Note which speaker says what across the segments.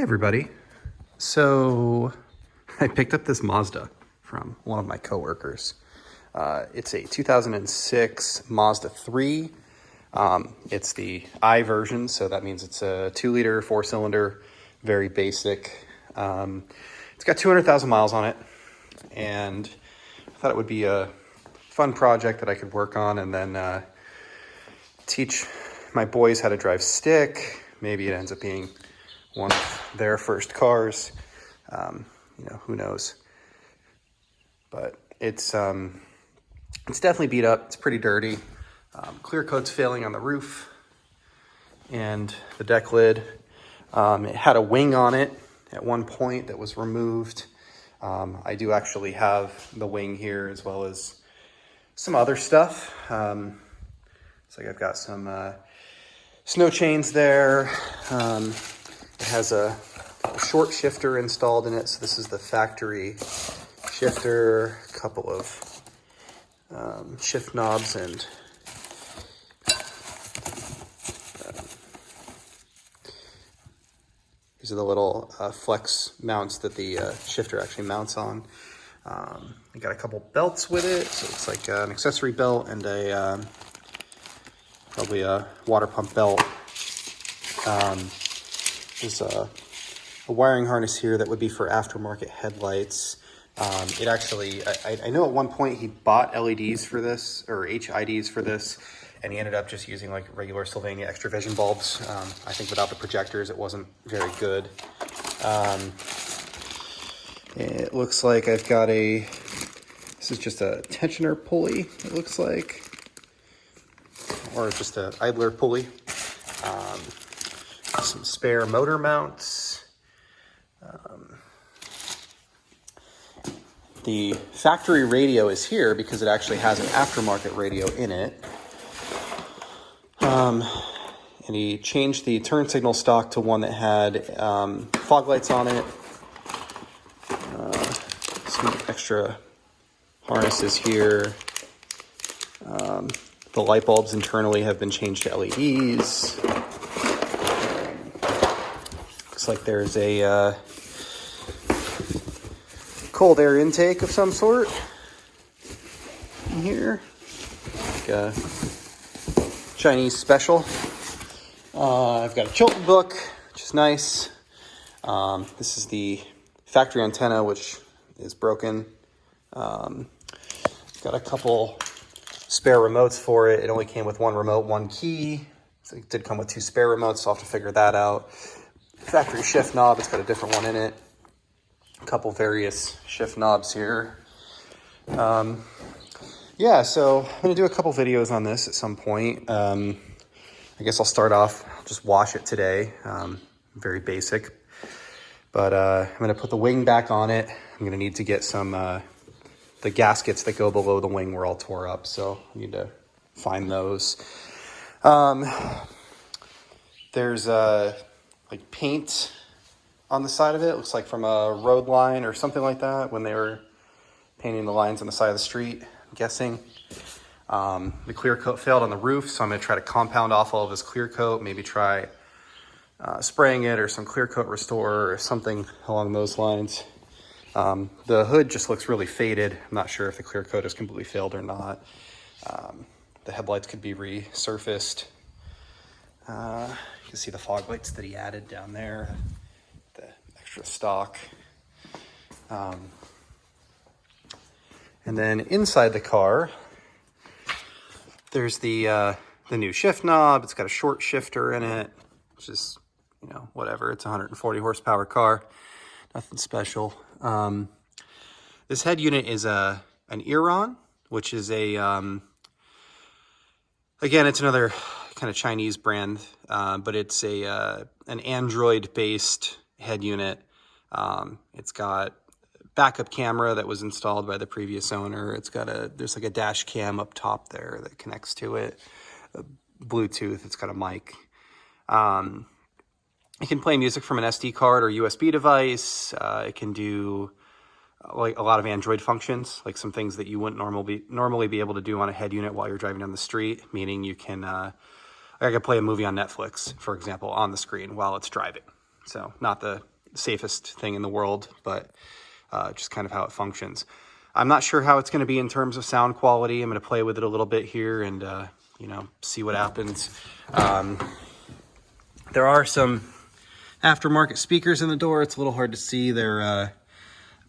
Speaker 1: Hi everybody. So I picked up this Mazda from one of my coworkers. It's a 2006 Mazda 3. It's the I version, so that means it's a 2-liter, 4-cylinder, very basic. It's got 200,000 miles on it, and I thought it would be a fun project that I could work on and then teach my boys how to drive stick. Maybe it ends up being one of their first cars. Who knows? But it's definitely beat up. It's pretty dirty. Clear coat's failing on the roof and the deck lid. It had a wing on it at one point that was removed. I do actually have the wing here as well as some other stuff. It's like I've got some snow chains there. It has a short shifter installed in it. So this is the factory shifter, a couple of shift knobs, and these are the little flex mounts that the shifter actually mounts on. I got a couple belts with it. So it's like an accessory belt and probably a water pump belt. There's a wiring harness here that would be for aftermarket headlights. It actually, I know at one point he bought LEDs for this, or HIDs for this, and he ended up just using like regular Sylvania extra vision bulbs. I think without the projectors, it wasn't very good. It looks like I've got this is just a tensioner pulley, it looks like, or just a idler pulley. Some spare motor mounts. The factory radio is here because it actually has an aftermarket radio in it. And he changed the turn signal stock to one that had fog lights on it. Some extra harnesses here. The light bulbs internally have been changed to LEDs. Looks like there's a cold air intake of some sort in here, like a Chinese special. I've got a Chilton book, which is nice. This is the factory antenna, which is broken. Got a couple spare remotes for it. It only came with one remote, one key. So it did come with 2 spare remotes, so I'll have to figure that out. Factory shift knob, it's got a different one in it. A couple various shift knobs here. Yeah, so I'm gonna do a couple videos on this at some point. I guess I'll start off, I'll just wash it today. Very basic. But I'm gonna put the wing back on it. I'm gonna need to get some, the gaskets that go below the wing were all tore up, so I need to find those. There's like paint on the side of it. It looks like from a road line or something like that when they were painting the lines on the side of the street, I'm guessing. The clear coat failed on the roof, so I'm gonna try to compound off all of this clear coat, maybe try spraying it or some clear coat restorer or something along those lines. The hood just looks really faded. I'm not sure if the clear coat has completely failed or not. The headlights could be resurfaced. You can see the fog lights that he added down there, the extra stock. And then inside the car, there's the new shift knob. It's got a short shifter in it, which is, whatever. It's a 140 horsepower car, nothing special. This head unit is an Eron, which is again, it's another kind of Chinese brand, but it's an Android-based head unit. It's got backup camera that was installed by the previous owner. There's like a dash cam up top there that connects to it. Bluetooth, it's got a mic. It can play music from an SD card or USB device. It can do like a lot of Android functions, like some things that you wouldn't normally be able to do on a head unit while you're driving down the street, meaning you can, I could play a movie on Netflix, for example, on the screen while it's driving. So not the safest thing in the world, but just kind of how it functions. I'm not sure how it's going to be in terms of sound quality. I'm going to play with it a little bit here and, you know, see what happens. There are some aftermarket speakers in the door. It's a little hard to see. They're, I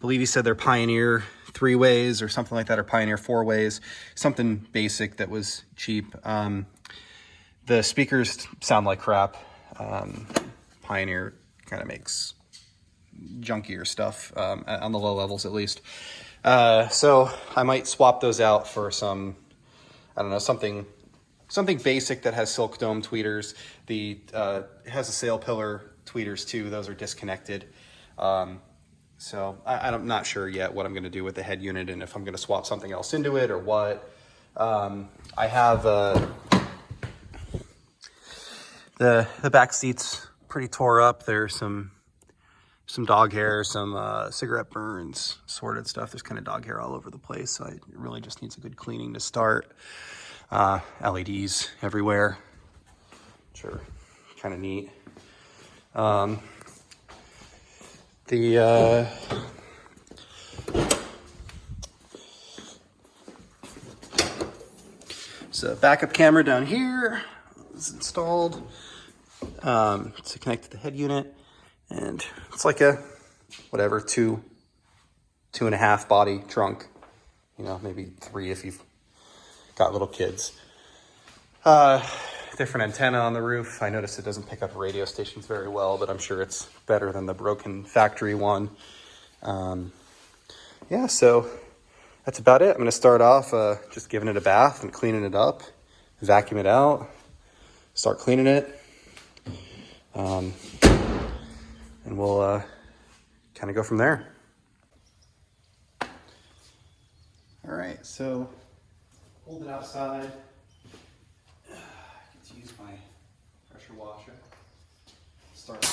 Speaker 1: believe he said they're Pioneer 3-ways or something like that, or Pioneer 4-ways, something basic that was cheap. The speakers sound like crap. Pioneer kind of makes junkier stuff, on the low levels at least. So I might swap those out for some, I don't know, something basic that has silk dome tweeters. It has a sail pillar tweeters too. Those are disconnected. So I'm not sure yet what I'm going to do with the head unit and if I'm going to swap something else into it or what. I have the back seat's pretty tore up. There's some dog hair, some cigarette burns, assorted stuff. There's kind of dog hair all over the place, so it really just needs a good cleaning to start. LEDs everywhere, which are kind of neat. So backup camera down here is installed to connect to the head unit, and it's like a whatever 2.5 body trunk, you know, maybe 3 if you've got little kids. Different antenna on the roof. I noticed it doesn't pick up radio stations very well, but I'm sure it's better than the broken factory one. Yeah, so that's about it. I'm going to start off just giving it a bath and cleaning it up, vacuum it out, start cleaning it, and we'll kind of go from there. All right, so hold it outside. I get to use my pressure washer. Start.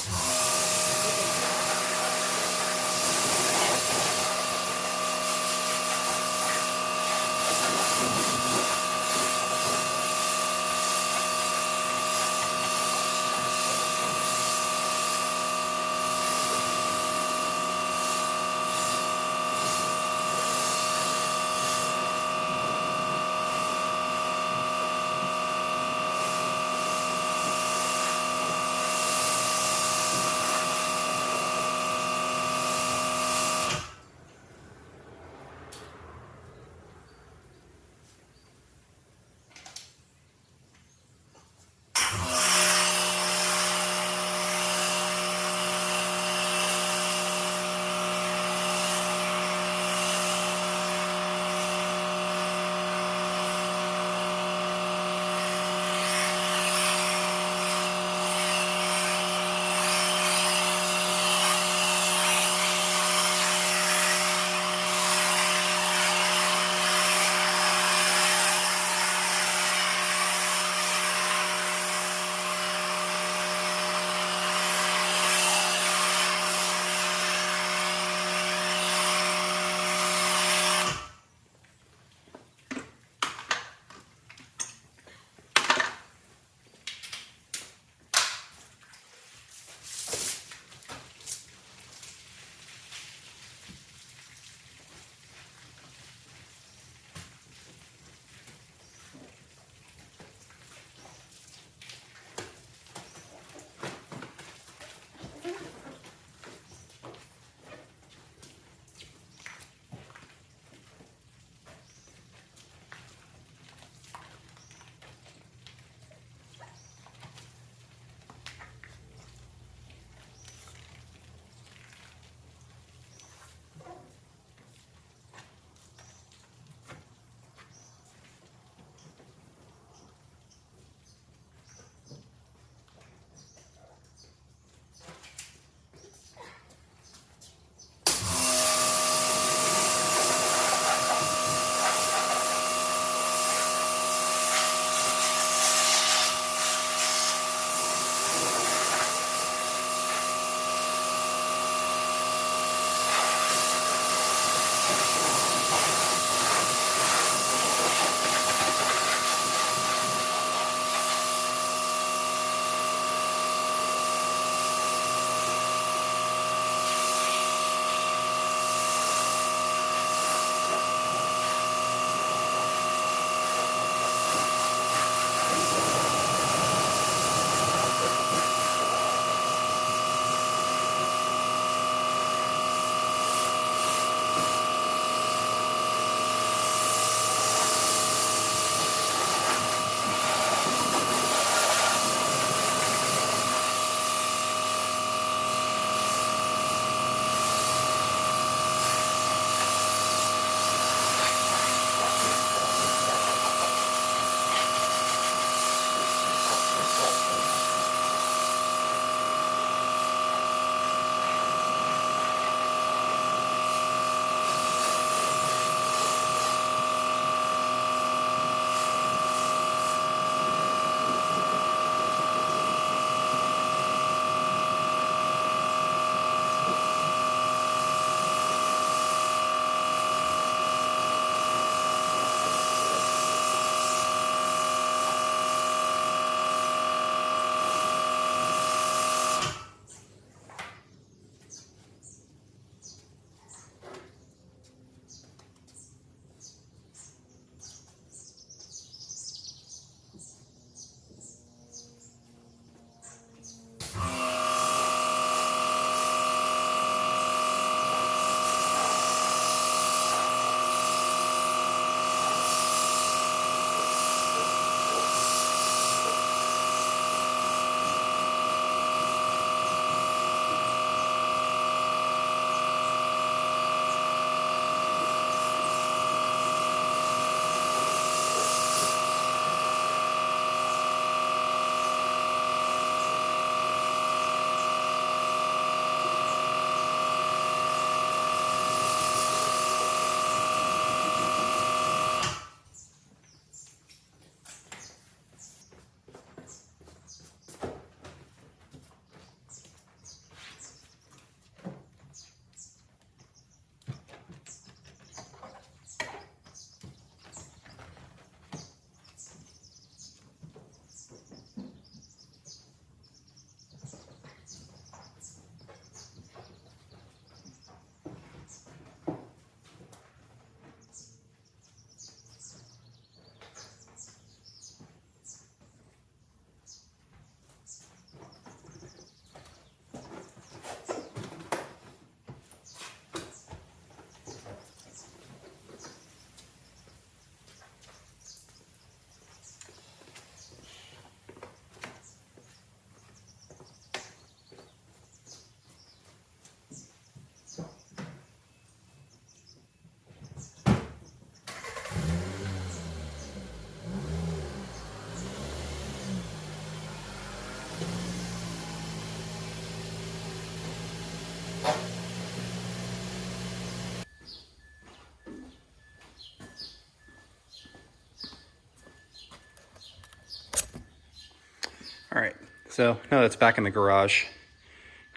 Speaker 1: So now that it's back in the garage,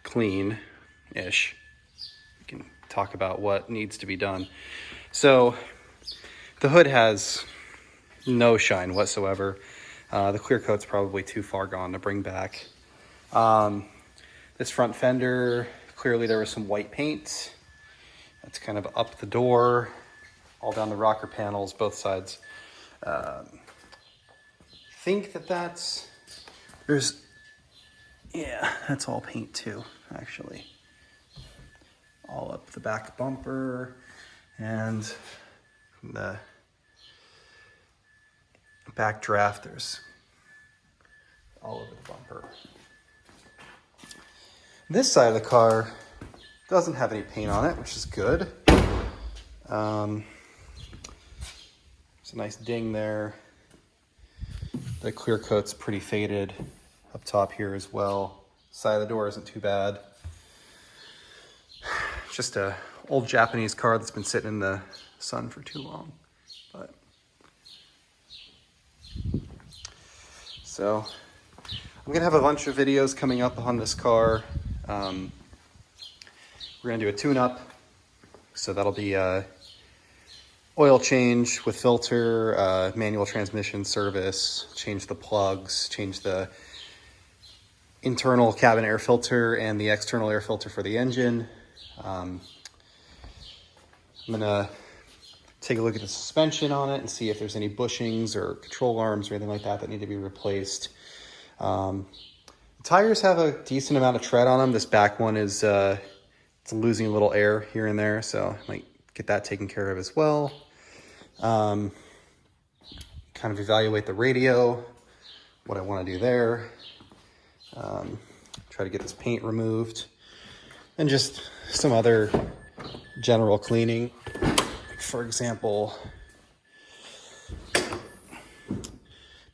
Speaker 1: clean-ish, we can talk about what needs to be done. So the hood has no shine whatsoever. The clear coat's probably too far gone to bring back. This front fender, clearly there was some white paint. That's kind of up the door, all down the rocker panels, both sides. Think that's, that's all paint too, actually. All up the back bumper and the back drafters all over the bumper. This side of the car doesn't have any paint on it, which is good. There's a nice ding there. The clear coat's pretty faded up top here as well. Side of the door isn't too bad. It's just a old Japanese car that's been sitting in the sun for too long. But so I'm gonna have a bunch of videos coming up on this car. We're gonna do a tune-up, so that'll be oil change with filter, manual transmission service, change the plugs, change the internal cabin air filter and the external air filter for the engine. I'm gonna take a look at the suspension on it and see if there's any bushings or control arms or anything like that that need to be replaced. The tires have a decent amount of tread on them. This back one is it's losing a little air here and there, so I might get that taken care of as well. Kind of evaluate the radio, what I want to do there. Try to get this paint removed, and just some other general cleaning. For example,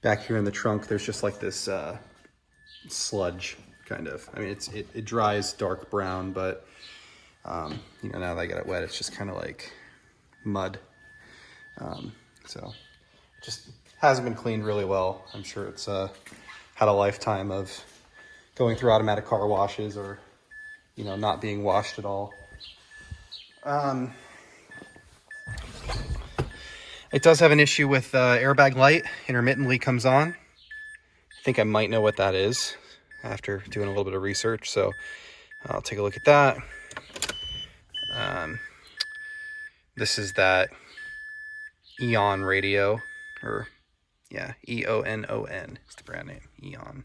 Speaker 1: back here in the trunk, there's just like this sludge, kind of. I mean, it dries dark brown, but you know, now that I got it wet, it's just kind of like mud. So it just hasn't been cleaned really well. I'm sure it's had a lifetime of going through automatic car washes, or, you know, not being washed at all. It does have an issue with airbag light, intermittently comes on. I think I might know what that is after doing a little bit of research, so I'll take a look at that. This is that Eon radio, or yeah, EONON is the brand name, Eon.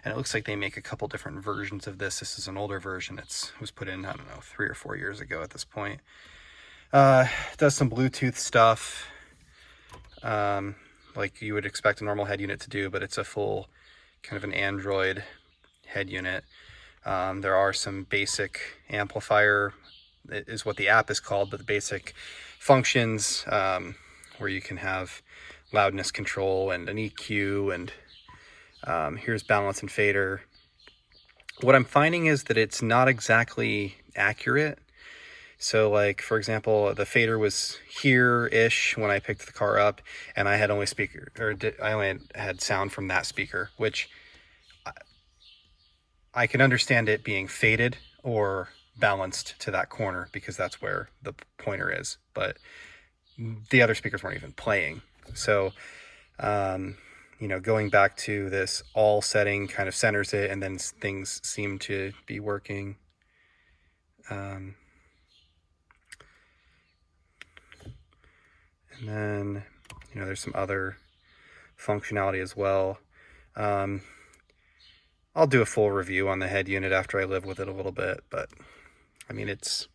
Speaker 1: And it looks like they make a couple different versions of this. This is an older version. It was put in, I don't know, 3 or 4 years ago at this point. Does some Bluetooth stuff, like you would expect a normal head unit to do, but it's a full kind of an Android head unit. There are some basic amplifier, is what the app is called, but the basic functions where you can have loudness control and an EQ, and here's balance and fader. What I'm finding is that it's not exactly accurate. So, like, for example, the fader was here-ish when I picked the car up, and I had only I only had sound from that speaker, which I can understand it being faded or balanced to that corner because that's where the pointer is, but the other speakers weren't even playing. So, you know, going back to this all setting kind of centers it, and then things seem to be working. And then, you know, there's some other functionality as well. I'll do a full review on the head unit after I live with it a little bit, but I mean, it's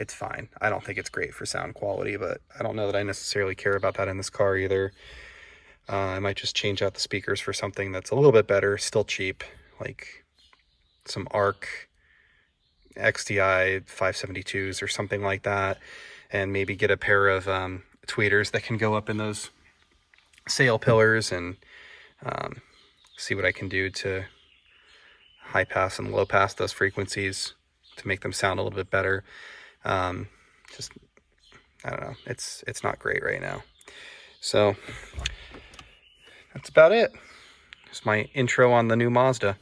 Speaker 1: fine. I don't think it's great for sound quality, but I don't know that I necessarily care about that in this car either. I might just change out the speakers for something that's a little bit better, still cheap, like some ARC XDI 572s or something like that, and maybe get a pair of tweeters that can go up in those sail pillars, and see what I can do to high pass and low pass those frequencies to make them sound a little bit better. Just, I don't know, it's not great right now. So that's about it. Just my intro on the new Mazda.